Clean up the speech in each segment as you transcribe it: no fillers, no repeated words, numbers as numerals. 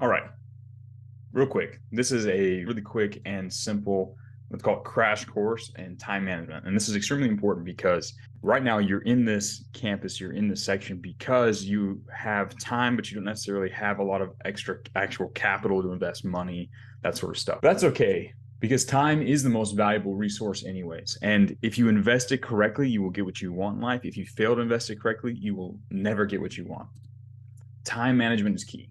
All right, real quick. This is a really quick and simple, let's call it crash course in time management. And this is extremely important because right now you're in this campus, you're in this section because you have time, but you don't necessarily have a lot of extra actual capital to invest money, that sort of stuff. That's okay because time is the most valuable resource anyways. And if you invest it correctly, you will get what you want in life. If you fail to invest it correctly, you will never get what you want. Time management is key.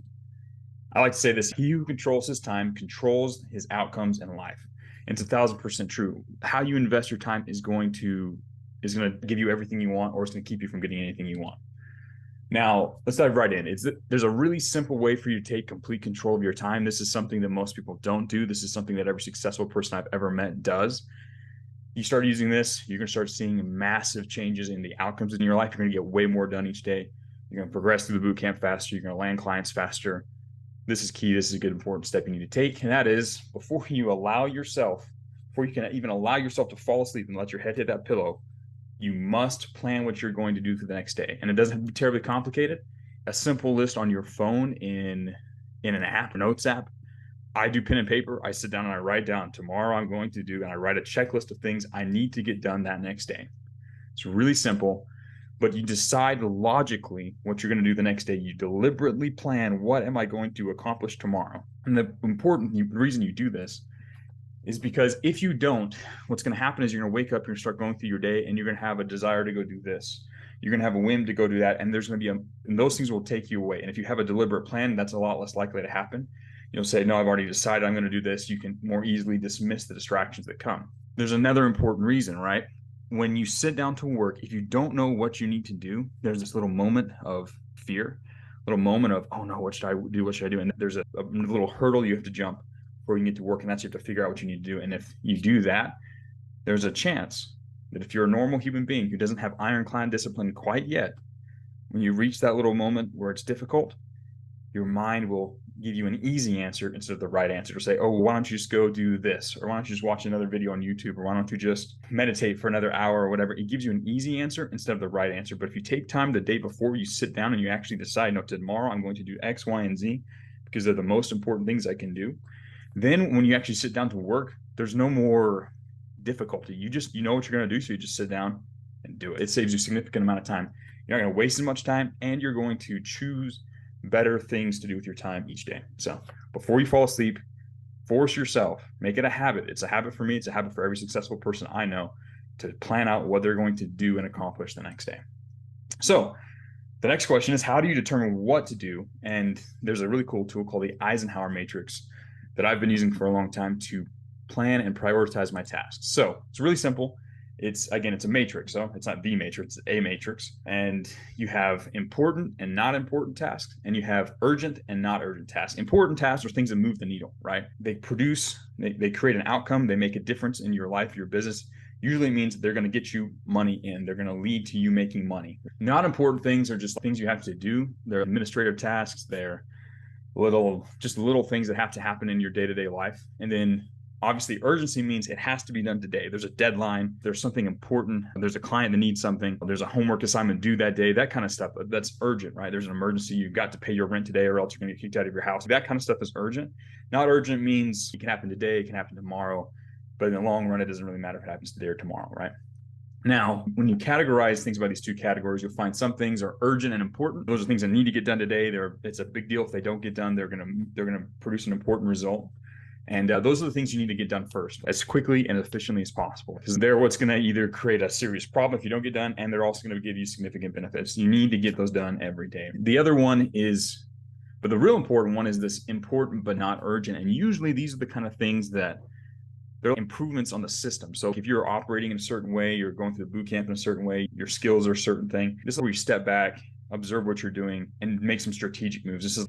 I like to say this: he who controls his time controls his outcomes in life. And it's 1,000% true. How you invest your time is going to give you everything you want, or it's going to keep you from getting anything you want. Now, let's dive right in. There's a really simple way for you to take complete control of your time. This is something that most people don't do. This is something that every successful person I've ever met does. You start using this, you're going to start seeing massive changes in the outcomes in your life. You're going to get way more done each day. You're going to progress through the boot camp faster. You're going to land clients faster. This is key. This is a good important step you need to take. And that is before you can even allow yourself to fall asleep and let your head hit that pillow, you must plan what you're going to do for the next day. And it doesn't have to be terribly complicated. A simple list on your phone in an app, notes app. I do pen and paper. I sit down and I write down tomorrow I'm going to do, and I write a checklist of things I need to get done that next day. It's really simple, but you decide logically what you're going to do the next day. You deliberately plan, what am I going to accomplish tomorrow? And the reason you do this is because if you don't, what's going to happen is you're going to wake up, you're going to start going through your day, and you're going to have a desire to go do this. You're going to have a whim to go do that, and there's going to be and those things will take you away. And if you have a deliberate plan, that's a lot less likely to happen. You'll say, no, I've already decided I'm going to do this. You can more easily dismiss the distractions that come. There's another important reason, right? When you sit down to work, if you don't know what you need to do, there's this little moment of fear, little moment of, oh no, what should I do? What should I do? And there's a little hurdle you have to jump before you get to work. And that's, you have to figure out what you need to do. And if you do that, there's a chance that if you're a normal human being who doesn't have ironclad discipline quite yet, when you reach that little moment where it's difficult, your mind will give you an easy answer instead of the right answer, to say, oh, why don't you just go do this? Or why don't you just watch another video on YouTube? Or why don't you just meditate for another hour or whatever? It gives you an easy answer instead of the right answer. But if you take time the day before, you sit down and you actually decide, no, tomorrow I'm going to do X, Y, and Z because they're the most important things I can do. Then when you actually sit down to work, there's no more difficulty. You know what you're going to do. So you just sit down and do it. It saves you a significant amount of time. You're not going to waste as much time, and you're going to choose better things to do with your time each day. So before you fall asleep, force yourself, make it a habit. It's a habit for me. It's a habit for every successful person I know, to plan out what they're going to do and accomplish the next day. So the next question is, how do you determine what to do? And there's a really cool tool called the Eisenhower matrix that I've been using for a long time to plan and prioritize my tasks. So it's really simple. It's a matrix. So it's not the matrix, it's a matrix. And you have important and not important tasks, and you have urgent and not urgent tasks. Important tasks are things that move the needle, right? They create an outcome. They make a difference in your life, your business. Usually means they're going to get you money in. They're going to lead to you making money. Not important things are just things you have to do. They're administrative tasks. They're little things that have to happen in your day-to-day life. And then obviously, urgency means it has to be done today. There's a deadline. There's something important. There's a client that needs something. There's a homework assignment due that day, that kind of stuff. That's urgent, right? There's an emergency. You've got to pay your rent today or else you're going to get kicked out of your house. That kind of stuff is urgent. Not urgent means it can happen today, it can happen tomorrow. But in the long run, it doesn't really matter if it happens today or tomorrow, right? Now, when you categorize things by these two categories, you'll find some things are urgent and important. Those are things that need to get done today. It's a big deal if they don't get done. They're gonna produce an important result. And those are the things you need to get done first, as quickly and efficiently as possible, because they're what's going to either create a serious problem if you don't get done, and they're also going to give you significant benefits. You need to get those done every day. The other one is, but the real important one is this important but not urgent. And usually these are the kind of things that they're improvements on the system. So if you're operating in a certain way, you're going through the boot camp in a certain way, your skills are a certain thing. This is where you step back, observe what you're doing, and make some strategic moves. This is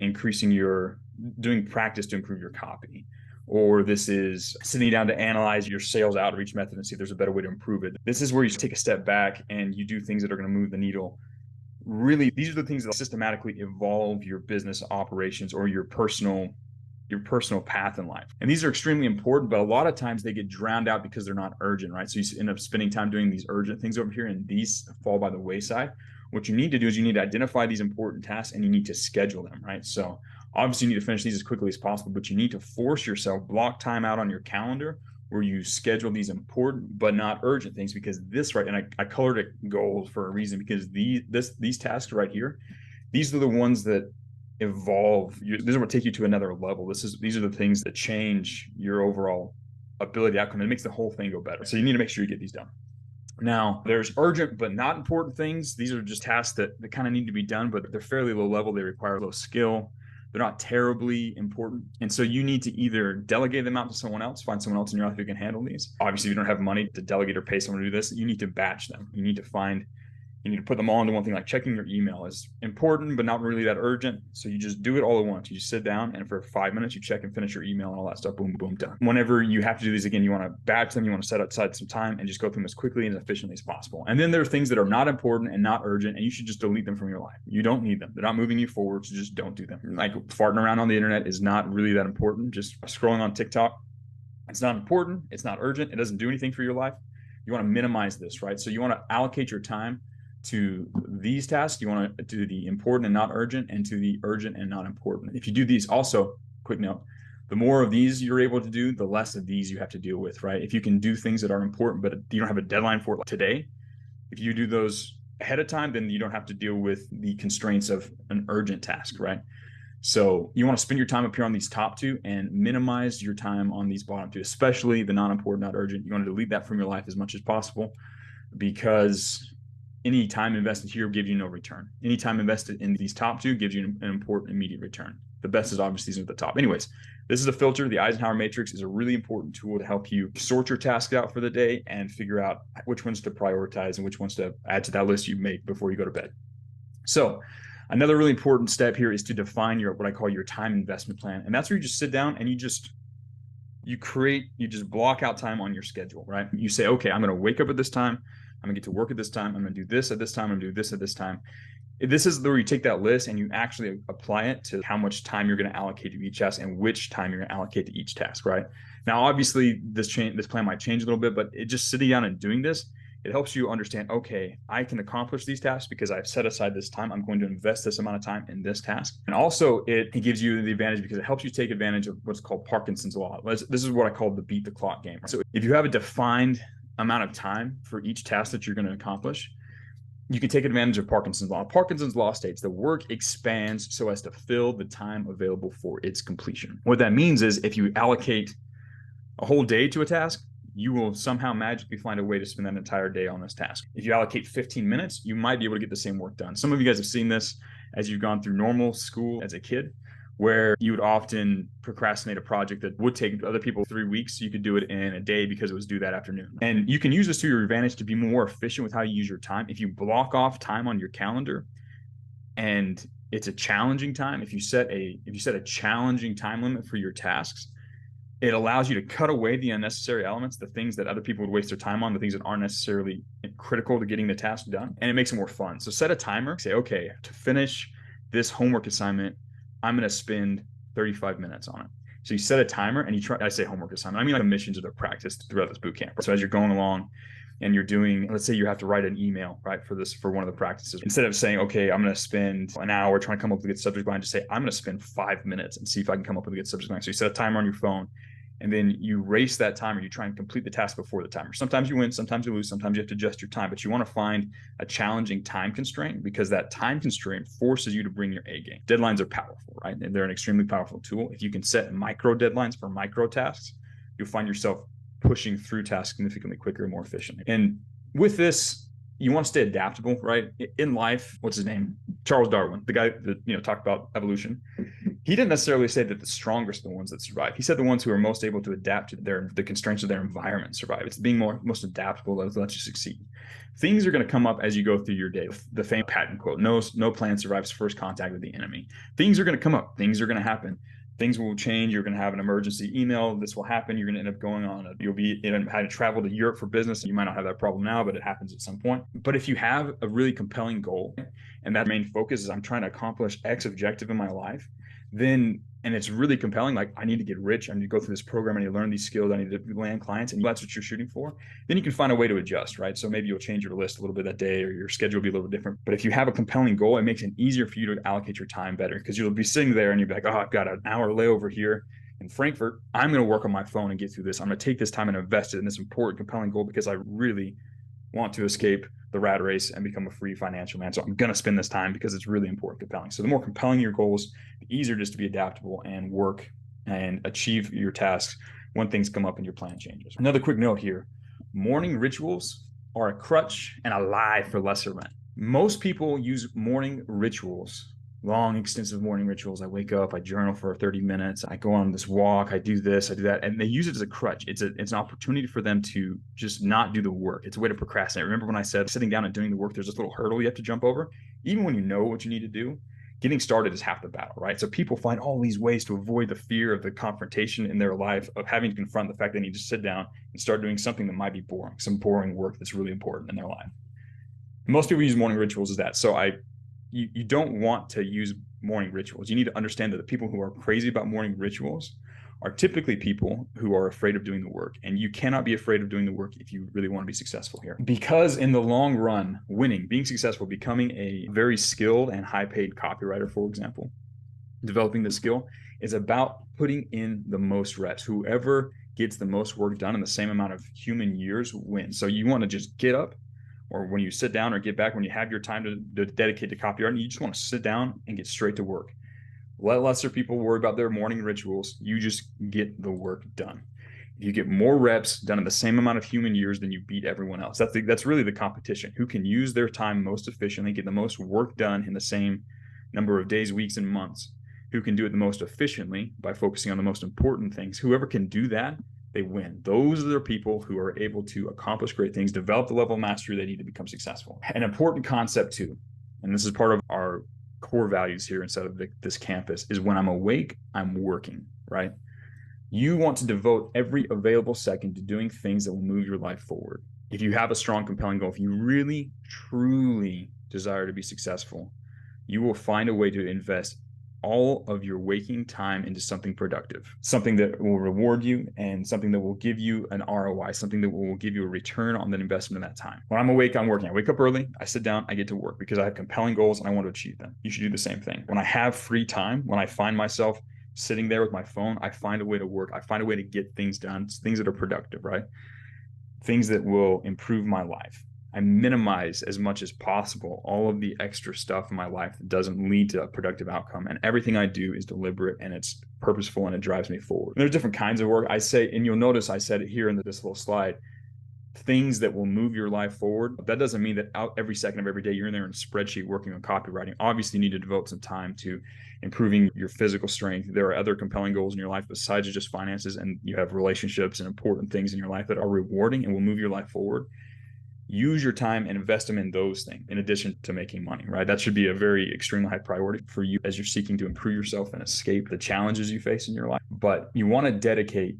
doing practice to improve your copy. Or this is sitting down to analyze your sales outreach method and see if there's a better way to improve it. This is where you take a step back and you do things that are going to move the needle. Really, these are the things that systematically evolve your business operations or your personal path in life. And these are extremely important, but a lot of times they get drowned out because they're not urgent, right? So you end up spending time doing these urgent things over here, and these fall by the wayside. What you need to do is you need to identify these important tasks and you need to schedule them, right? So Obviously, you need to finish these as quickly as possible, but you need to force yourself, block time out on your calendar where you schedule these important but not urgent things, because this, right, and I colored it gold for a reason, because these tasks right here, these are the ones that evolve. These are what take you to another level. These are the things that change your overall ability outcome. It makes the whole thing go better. So you need to make sure you get these done. Now, there's urgent but not important things. These are just tasks that kind of need to be done, but they're fairly low level. They require low skill. They're not terribly important. And so you need to either delegate them out to someone else, find someone else in your life who can handle these. Obviously, if you don't have money to delegate or pay someone to do this, you need to batch them. You need to put them all into one thing. Like checking your email is important, but not really that urgent. So you just do it all at once. You just sit down and for 5 minutes, you check and finish your email and all that stuff. Boom, boom, done. Whenever you have to do these again, you want to batch them. You want to set aside some time and just go through them as quickly and as efficiently as possible. And then there are things that are not important and not urgent, and you should just delete them from your life. You don't need them. They're not moving you forward, so just don't do them. Like farting around on the internet is not really that important. Just scrolling on TikTok, it's not important. It's not urgent. It doesn't do anything for your life. You want to minimize this, right? So you want to allocate your time to these tasks. You want to do the important and not urgent, and to the urgent and not important. If you do these, also, quick note, the more of these you're able to do, the less of these you have to deal with, right? If you can do things that are important, but you don't have a deadline for it today, if you do those ahead of time, then you don't have to deal with the constraints of an urgent task, right? So you want to spend your time up here on these top two and minimize your time on these bottom two, especially the non-important, not urgent. You want to delete that from your life as much as possible, because any time invested here gives you no return. Any time invested in these top two gives you an important immediate return. The best is obviously these at the top. Anyways, this is a filter. The Eisenhower matrix is a really important tool to help you sort your tasks out for the day and figure out which ones to prioritize and which ones to add to that list you make before you go to bed. So another really important step here is to define what I call your time investment plan. And that's where you just sit down and you just block out time on your schedule, right? You say, okay, I'm going to wake up at this time. I'm gonna get to work at this time. I'm gonna do this at this time. I'm gonna do this at this time. This is where you take that list and you actually apply it to how much time you're gonna allocate to each task and which time you're gonna allocate to each task, right? Now, obviously, this plan might change a little bit, but just sitting down and doing this, it helps you understand, okay, I can accomplish these tasks because I've set aside this time. I'm going to invest this amount of time in this task. And also, it gives you the advantage because it helps you take advantage of what's called Parkinson's law. This is what I call the beat the clock game. So if you have a defined amount of time for each task that you're going to accomplish, you can take advantage of Parkinson's law. Parkinson's law states the work expands so as to fill the time available for its completion. What that means is if you allocate a whole day to a task, you will somehow magically find a way to spend that entire day on this task. If you allocate 15 minutes, you might be able to get the same work done. Some of you guys have seen this as you've gone through normal school as a kid, where you would often procrastinate a project that would take other people 3 weeks. You could do it in a day because it was due that afternoon. And you can use this to your advantage to be more efficient with how you use your time. If you block off time on your calendar and it's a challenging time, if you set a challenging time limit for your tasks, it allows you to cut away the unnecessary elements, the things that other people would waste their time on, the things that aren't necessarily critical to getting the task done, and it makes it more fun. So set a timer, say, okay, to finish this homework assignment, I'm going to spend 35 minutes on it. So you set a timer and I say homework assignment, I mean like missions or the practice throughout this boot camp. So as you're going along and you're doing, let's say you have to write an email, right, for one of the practices. Instead of saying, okay, I'm going to spend an hour trying to come up with a good subject line, just say, I'm going to spend 5 minutes and see if I can come up with a good subject line. So you set a timer on your phone, and then you race that timer. You try and complete the task before the timer. Sometimes you win, sometimes you lose, sometimes you have to adjust your time, but you want to find a challenging time constraint because that time constraint forces you to bring your A game. Deadlines are powerful, right? They're an extremely powerful tool. If you can set micro deadlines for micro tasks, you'll find yourself pushing through tasks significantly quicker and more efficiently. And with this, you want to stay adaptable, right? In life, what's his name? Charles Darwin, the guy that talked about evolution. He didn't necessarily say that the strongest are the ones that survive. He said the ones who are most able to adapt to the constraints of their environment survive. It's being most adaptable that lets you succeed. Things are going to come up as you go through your day. The famous Patton quote: "No plan survives first contact with the enemy." Things are going to come up. Things are going to happen. Things will change. You're going to have an emergency email. This will happen. You're going to end up going on. You'll be having to travel to Europe for business. You might not have that problem now, but it happens at some point. But if you have a really compelling goal and that main focus is I'm trying to accomplish X objective in my life, then and it's really compelling, like I need to get rich, I need to go through this program, I need to learn these skills, I need to land clients, and that's what you're shooting for, then you can find a way to adjust, right? So maybe you'll change your list a little bit that day, or your schedule will be a little different. But if you have a compelling goal, it makes it easier for you to allocate your time better, because you'll be sitting there and you'll be like, oh, I've got an hour layover here in Frankfurt. I'm going to work on my phone and get through this. I'm going to take this time and invest it in this important, compelling goal because I really want to escape the rat race and become a free financial man. So I'm going to spend this time because it's really important, compelling. So the more compelling your goals, the easier it is to be adaptable and work and achieve your tasks when things come up and your plan changes. Another quick note here: morning rituals are a crutch and a lie for lesser men. Most people use morning rituals, long, extensive morning rituals. I wake up, I journal for 30 minutes, I go on this walk, I do this, I do that, and they use it as a crutch. It's an opportunity for them to just not do the work. It's a way to procrastinate. Remember when I said sitting down and doing the work, there's this little hurdle you have to jump over? Even when you know what you need to do, getting started is half the battle, right? So people find all these ways to avoid the fear of the confrontation in their life of having to confront the fact they need to sit down and start doing something that might be boring, some boring work that's really important in their life. Most people use morning rituals as that. So you don't want to use morning rituals. You need to understand that the people who are crazy about morning rituals are typically people who are afraid of doing the work. And you cannot be afraid of doing the work if you really want to be successful here. Because in the long run, winning, being successful, becoming a very skilled and high-paid copywriter, for example, developing the skill is about putting in the most reps. Whoever gets the most work done in the same amount of human years wins. So you want to just get up, or when you sit down or get back, when you have your time to dedicate to copywriting, you just want to sit down and get straight to work. Let lesser people worry about their morning rituals. You just get the work done. If you get more reps done in the same amount of human years, then you beat everyone else. That's really the competition. Who can use their time most efficiently, get the most work done in the same number of days, weeks, and months? Who can do it the most efficiently by focusing on the most important things? Whoever can do that, they win. Those are the people who are able to accomplish great things, develop the level of mastery they need to become successful. An important concept too, and this is part of our core values here inside of this campus, is when I'm awake, I'm working, right? You want to devote every available second to doing things that will move your life forward. If you have a strong, compelling goal, if you really, truly desire to be successful, you will find a way to invest all of your waking time into something productive, something that will reward you and something that will give you an ROI, something that will give you a return on that investment of that time. When I'm awake, I'm working. I wake up early, I sit down, I get to work because I have compelling goals and I want to achieve them. You should do the same thing. When I have free time, when I find myself sitting there with my phone, I find a way to work. I find a way to get things done, things that are productive, right? Things that will improve my life. I minimize as much as possible all of the extra stuff in my life that doesn't lead to a productive outcome. And everything I do is deliberate and it's purposeful and it drives me forward. And there's different kinds of work. I say, and you'll notice I said it here in this little slide, things that will move your life forward. That doesn't mean that every second of every day you're in there in a spreadsheet working on copywriting. Obviously, you need to devote some time to improving your physical strength. There are other compelling goals in your life besides just finances, and you have relationships and important things in your life that are rewarding and will move your life forward. Use your time and invest them in those things in addition to making money, right? That should be a very extremely high priority for you as you're seeking to improve yourself and escape the challenges you face in your life. But you want to dedicate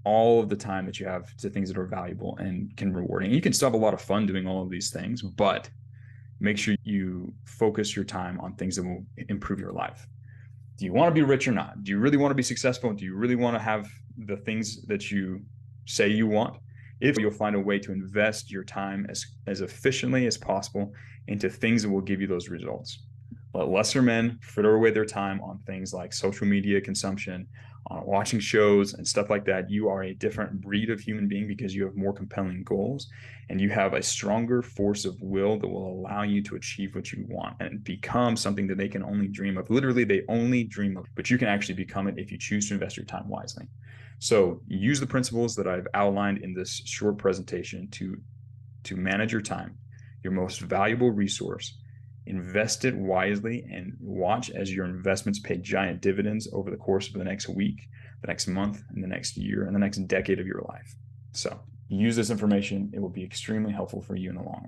all of the time that you have to things that are valuable and can reward. And you can still have a lot of fun doing all of these things, but make sure you focus your time on things that will improve your life. Do you want to be rich or not? Do you really want to be successful? Do you really want to have the things that you say you want? If you'll find a way to invest your time as efficiently as possible into things that will give you those results. Let lesser men fritter away their time on things like social media consumption, on watching shows and stuff like that. You are a different breed of human being because you have more compelling goals and you have a stronger force of will that will allow you to achieve what you want and become something that they can only dream of. Literally, they only dream of, but you can actually become it if you choose to invest your time wisely. So use the principles that I've outlined in this short presentation to manage your time, your most valuable resource. Invest it wisely and watch as your investments pay giant dividends over the course of the next week, the next month, and the next year, and the next decade of your life. So use this information. It will be extremely helpful for you in the long run.